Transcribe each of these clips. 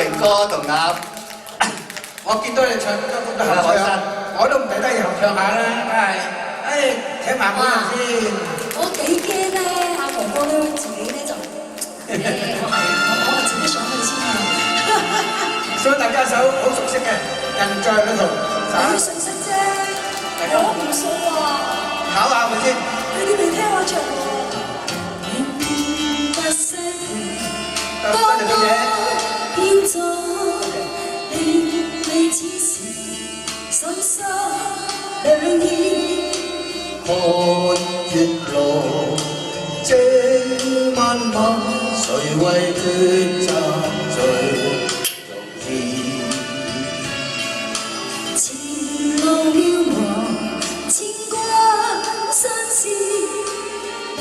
榮哥同阿，我見到你唱得咁多合唱，我都唔抵得合唱下啦，梗係，請慢慢先。我幾驚咧，阿哥哥咧自己咧就我自己上去先啊。所以大家首好熟悉嘅《印象》嗰度，你識唔識啫？我唔熟啊。考下佢先。你哋未聽我唱喎？不惜當我變咗令你只是深深兩意。看月落，這晚晚，誰為抉擇最容易？前路渺茫，牽掛相思，問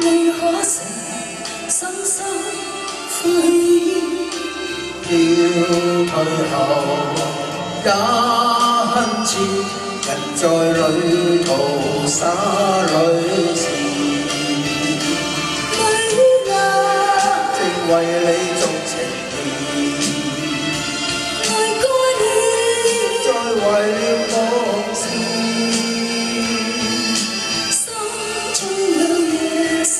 你可成深深悔意？要退後也恨遲，人在旅途灑淚時，淚啊，正為你做情意，愛過你，再懷念往事，心中有夜神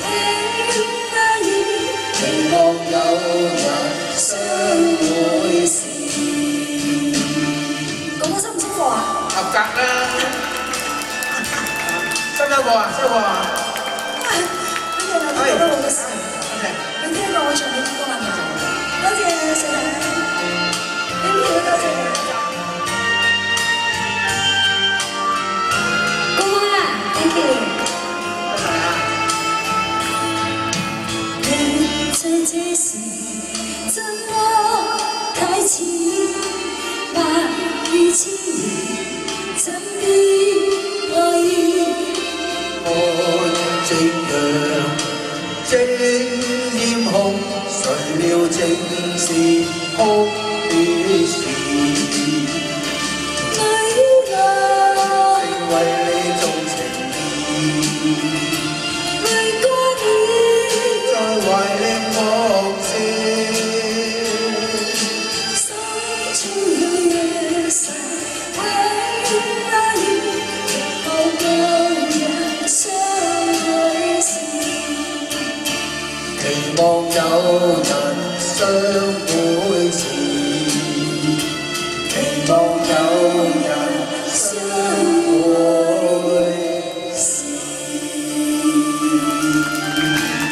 輕壓抑，期望有人相會時。哥哥識唔識貨啊？合格啦，收咗喎，收喎。呢個係覺得好嘅事。你聽過我唱呢啲歌係咪？多謝細弟，呢啲好多謝。公公啊 ，thank you。人在這時怎麼太遲？萬語千言怎必愛意？看夕陽正豔紅，誰料正是哭的事。淚啊，正為你做情意，淚過你，再懷念往事。心中有夜神輕壓抑，期望有人相會時，期望有人相會時，期望有人相會時。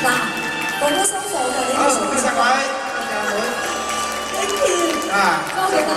嗱，哥哥收貨㗎，你好，都收貨。唔該晒各位， Thank you。啊，多謝大